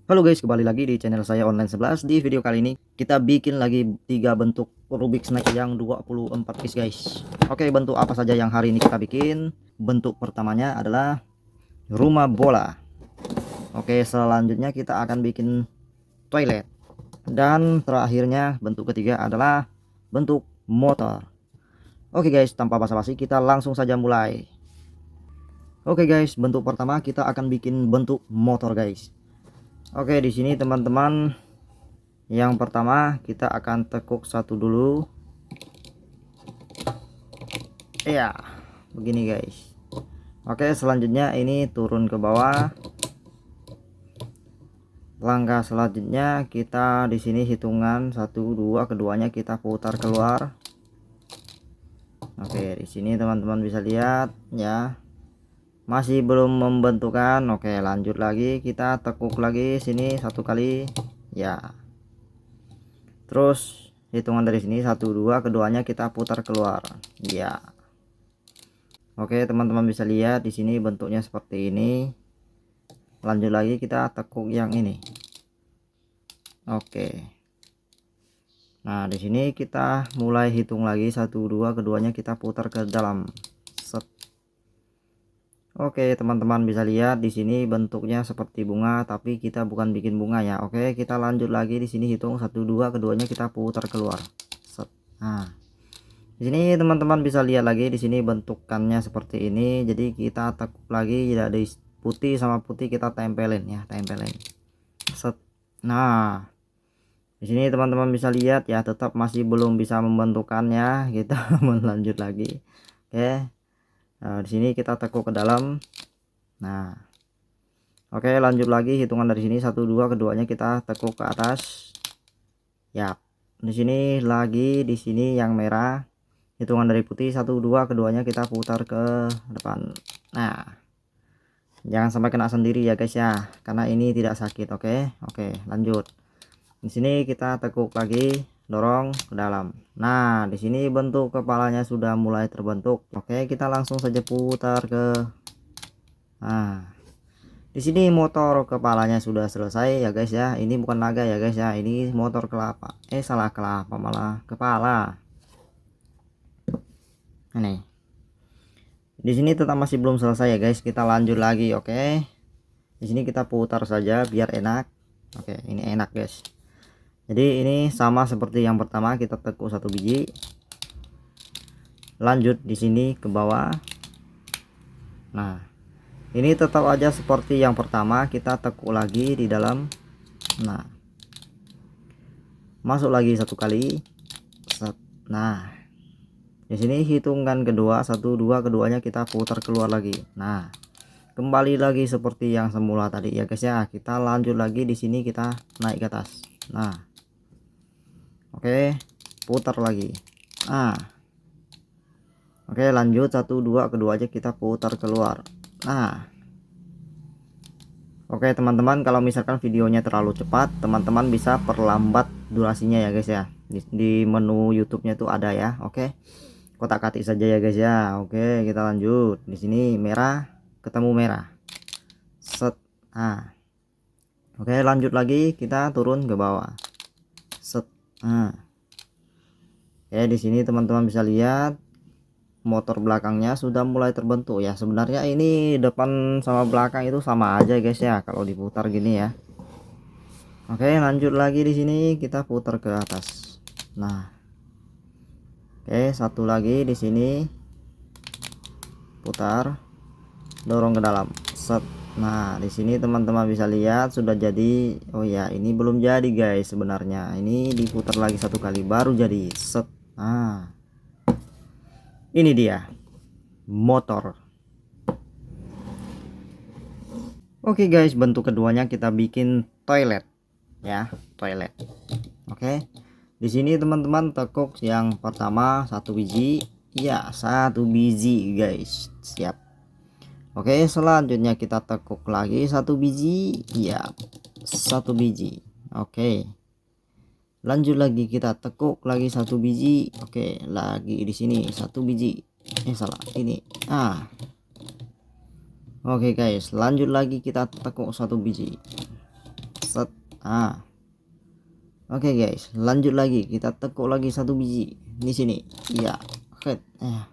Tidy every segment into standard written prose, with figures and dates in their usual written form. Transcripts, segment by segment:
Halo guys, kembali lagi di channel saya Online 11. Di video kali ini kita bikin lagi 3 bentuk Rubik Snack yang 24 piece guys. Oke, bentuk apa saja yang hari ini kita bikin? Bentuk pertamanya adalah rumah bola. Oke, selanjutnya kita akan bikin toilet. Dan terakhirnya bentuk ketiga adalah bentuk motor. Oke guys, tanpa basa-basi kita langsung saja mulai. Oke guys, bentuk pertama kita akan bikin bentuk motor guys. Oke, di sini teman-teman, yang pertama kita akan tekuk satu dulu. Ya, begini guys. Oke, selanjutnya ini turun ke bawah. Langkah selanjutnya kita di sini hitungan 1 2, keduanya kita putar keluar. Oke, di sini teman-teman bisa lihat ya. Masih belum membentukan. Oke, lanjut lagi, kita tekuk lagi sini satu kali ya. Terus hitungan dari sini 1 2, keduanya kita putar keluar ya. Oke, teman-teman bisa lihat di sini bentuknya seperti ini. Lanjut lagi kita tekuk yang ini. Oke. Nah, di sini kita mulai hitung lagi 1 2, keduanya kita putar ke dalam. Set. Oke, teman-teman bisa lihat di sini bentuknya seperti bunga, tapi kita bukan bikin bunga ya. Oke, kita lanjut lagi di sini hitung 1 2, keduanya kita putar keluar. Set. Nah, di sini teman-teman bisa lihat lagi di sini bentukannya seperti ini. Jadi kita tekuk lagi dari putih sama putih kita tempelin ya, tempelin. Set. Nah, di sini teman-teman bisa lihat ya, tetap masih belum bisa membentukannya. Kita melanjut lagi. Oke. Nah, di sini kita tekuk ke dalam. Nah, oke, lanjut lagi hitungan dari sini 1 2, keduanya kita tekuk ke atas. Ya. Di sini lagi di sini yang merah. Hitungan dari putih 1 2, keduanya kita putar ke depan. Nah, jangan sampai kena sendiri ya guys ya, karena ini tidak sakit. Oke. Lanjut. Di sini kita tekuk lagi, dorong ke dalam. Nah, di sini bentuk kepalanya sudah mulai terbentuk. Oke, kita langsung saja putar ke. Nah, di sini motor kepalanya sudah selesai ya guys ya. Ini bukan naga ya guys ya, ini motor kelapa. Salah, kelapa malah kepala. Ini. Di sini tetap masih belum selesai ya guys. Kita lanjut lagi, oke. Di sini kita putar saja biar enak. Oke, ini enak guys. Jadi ini sama seperti yang pertama, kita tekuk satu biji. Lanjut di sini ke bawah. Nah, ini tetap aja seperti yang pertama, kita tekuk lagi di dalam. Nah, masuk lagi satu kali. Nah, di sini hitungan kedua 1 2, keduanya kita putar keluar lagi. Nah, kembali lagi seperti yang semula tadi ya guys ya. Kita lanjut lagi di sini, kita naik ke atas. Nah, oke, putar lagi. Nah, oke, lanjut 1 2, kedua aja kita putar keluar. Nah, oke teman-teman, kalau misalkan videonya terlalu cepat, teman-teman bisa perlambat durasinya ya guys ya. Di menu YouTube-nya tuh ada ya. Oke, kotak-katik saja ya guys ya. Oke, kita lanjut. Di sini merah ketemu merah. Set. Nah, oke, lanjut lagi, kita turun ke bawah. Set. Nah, oke, di sini teman-teman bisa lihat motor belakangnya sudah mulai terbentuk ya. Sebenarnya ini depan sama belakang itu sama aja guys ya kalau diputar gini ya. Oke, lanjut lagi di sini kita putar ke atas. Nah, oke, satu lagi di sini putar, dorong ke dalam. Set. Nah, di sini teman-teman bisa lihat sudah jadi. Oh ya, ini belum jadi guys sebenarnya. Ini diputar lagi satu kali baru jadi. Set. Nah, ini dia motor. Oke guys, bentuk keduanya kita bikin toilet ya, toilet. Oke, di sini teman-teman tekuk yang pertama satu biji ya, satu biji guys, siap. Oke, selanjutnya kita tekuk lagi satu biji ya, satu biji. Oke, lanjut lagi kita tekuk lagi satu biji. Oke, lagi di sini satu biji. Salah, ini. Oke guys, lanjut lagi kita tekuk satu biji. set. Nah, oke guys, lanjut lagi, kita tekuk lagi satu biji di sini. Iya, oke,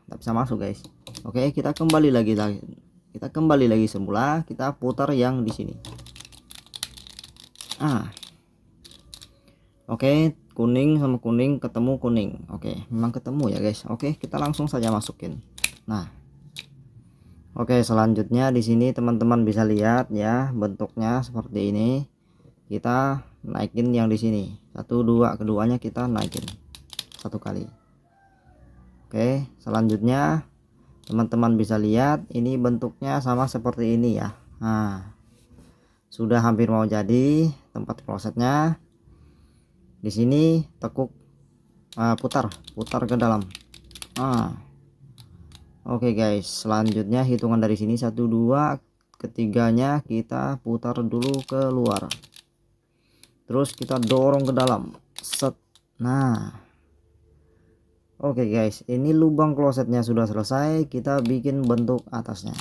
tak bisa masuk guys. Oke, kita kembali lagi, semula, kita putar yang di sini. Oke, kuning sama kuning ketemu kuning. Oke, memang ketemu ya guys. Oke, kita langsung saja masukin. Nah, oke, selanjutnya di sini teman-teman bisa lihat ya, bentuknya seperti ini. Kita naikin yang di sini. 1 2, keduanya kita naikin satu kali. Oke, selanjutnya teman-teman bisa lihat ini bentuknya sama seperti ini ya. Nah, sudah hampir mau jadi tempat klosetnya. Di sini tekuk, putar ke dalam. Oke guys, selanjutnya hitungan dari sini 1 2, ketiganya kita putar dulu ke luar, terus kita dorong ke dalam, set. Nah, oke guys, ini lubang klosetnya sudah selesai. Kita bikin bentuk atasnya,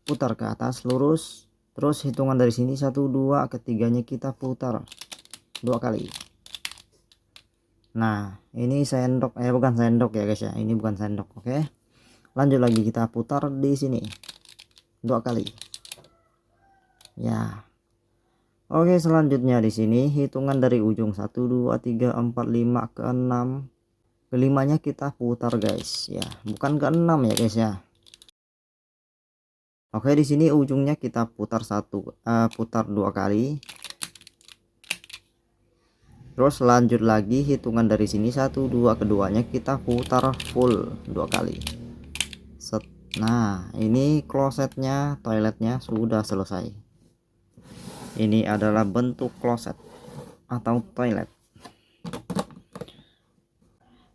putar ke atas lurus, terus hitungan dari sini 1 2, ketiganya kita putar 2 kali. Nah, ini sendok, bukan sendok ya guys ya, ini bukan sendok. Oke, lanjut lagi, kita putar di sini 2 kali ya. Oke, selanjutnya di sini hitungan dari ujung 1 2 3 4 5 ke 6, kelimanya kita putar guys ya, bukan ke 6 ya guys ya. Oke, di sini ujungnya kita putar putar 2 kali. Terus lanjut lagi, hitungan dari sini 1 2, keduanya kita putar full 2 kali. Set. Nah, ini klosetnya, toiletnya sudah selesai. Ini adalah bentuk kloset atau toilet.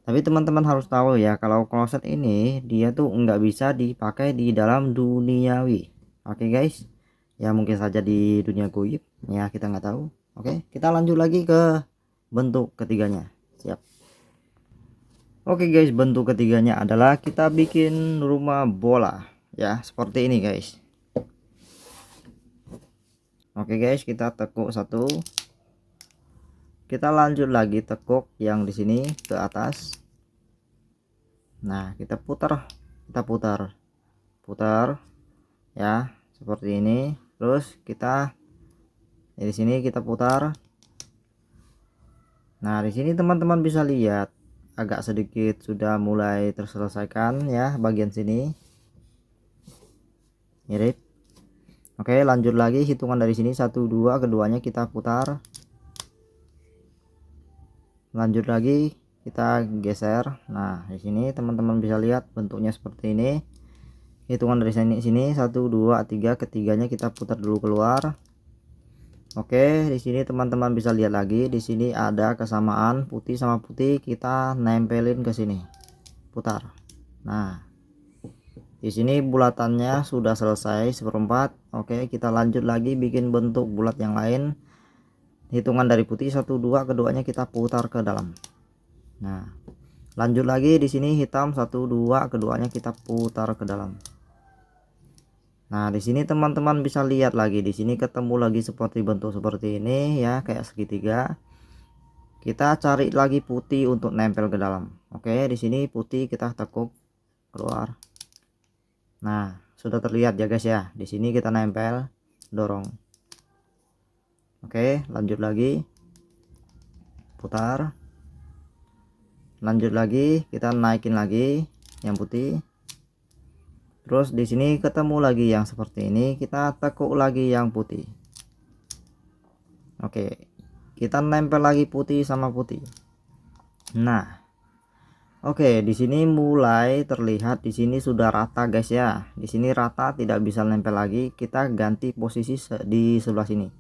Tapi teman-teman harus tahu ya, kalau kloset ini dia tuh nggak bisa dipakai di dalam duniawi. Oke guys, ya mungkin saja di dunia goib ya, kita nggak tahu. Oke, kita lanjut lagi ke bentuk ketiganya. Siap. Oke guys, bentuk ketiganya adalah kita bikin rumah bola ya, seperti ini guys. Oke guys, kita tekuk 1, kita lanjut lagi tekuk yang di sini ke atas. Nah, kita putar ya, seperti ini. Terus kita di sini kita putar. Nah, di sini teman-teman bisa lihat agak sedikit sudah mulai terselesaikan ya bagian sini. Mirip. Oke, lanjut lagi, hitungan dari sini 1 2, keduanya kita putar. Lanjut lagi, kita geser. Nah, di sini teman-teman bisa lihat bentuknya seperti ini. Hitungan dari sini 1 2 3, ketiganya kita putar dulu keluar. Oke, di sini teman-teman bisa lihat lagi, di sini ada kesamaan putih sama putih, kita nempelin ke sini, putar. Nah, di sini bulatannya sudah selesai seperempat. Oke, kita lanjut lagi bikin bentuk bulat yang lain. Hitungan dari putih 1 2, keduanya kita putar ke dalam. Nah, lanjut lagi, di sini hitam 1 2, keduanya kita putar ke dalam. Nah, di sini teman-teman bisa lihat lagi, di sini ketemu lagi seperti bentuk seperti ini ya, kayak segitiga. Kita cari lagi putih untuk nempel ke dalam. Oke, di sini putih kita tekuk keluar. Nah, sudah terlihat ya guys ya. Di sini kita nempel, dorong. Oke, lanjut lagi. Putar. Lanjut lagi, kita naikin lagi yang putih. Terus di sini ketemu lagi yang seperti ini, kita tekuk lagi yang putih. Oke, kita nempel lagi putih sama putih. Nah, oke, di sini mulai terlihat, di sini sudah rata guys ya. Di sini rata, tidak bisa nempel lagi. Kita ganti posisi di sebelah sini.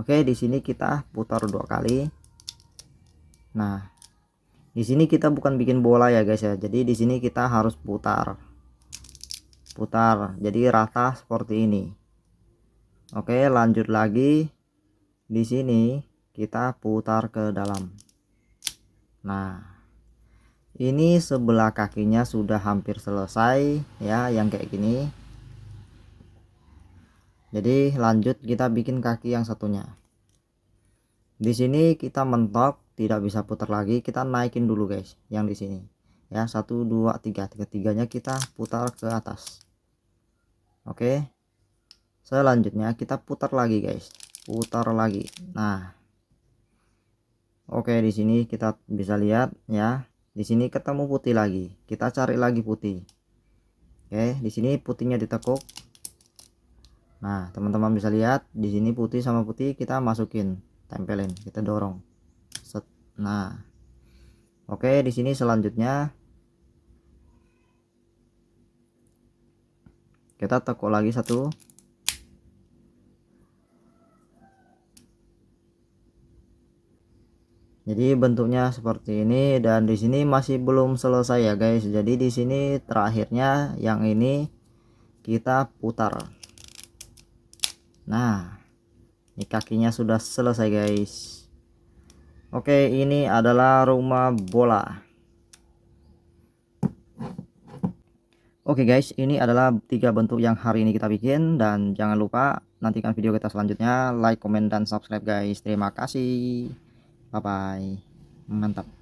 Oke, di sini kita putar 2 kali. Nah, di sini kita bukan bikin bola ya guys ya. Jadi di sini kita harus putar, jadi rata seperti ini. Oke, lanjut lagi, di sini kita putar ke dalam. Nah, ini sebelah kakinya sudah hampir selesai ya, yang kayak gini. Jadi lanjut kita bikin kaki yang satunya. Di sini kita mentok, tidak bisa putar lagi, kita naikin dulu guys yang di sini ya. 1 2 3, tiga-tiganya kita putar ke atas. Oke, selanjutnya kita putar lagi guys, putar lagi. Nah, oke, di sini kita bisa lihat ya, di sini ketemu putih lagi, kita cari lagi putih. Oke, di sini putihnya ditekuk. Nah, teman-teman bisa lihat di sini putih sama putih kita masukin, tempelin, kita dorong. Set. Nah, oke, di sini selanjutnya kita tekuk lagi satu. Jadi bentuknya seperti ini, dan di sini masih belum selesai ya guys. Jadi di sini terakhirnya yang ini kita putar. Nah, ini kakinya sudah selesai guys. Oke, ini adalah rumah bola. Oke guys, ini adalah 3 bentuk yang hari ini kita bikin, dan jangan lupa nantikan video kita selanjutnya, like, comment, dan subscribe guys. Terima kasih. Bye bye. Mantap.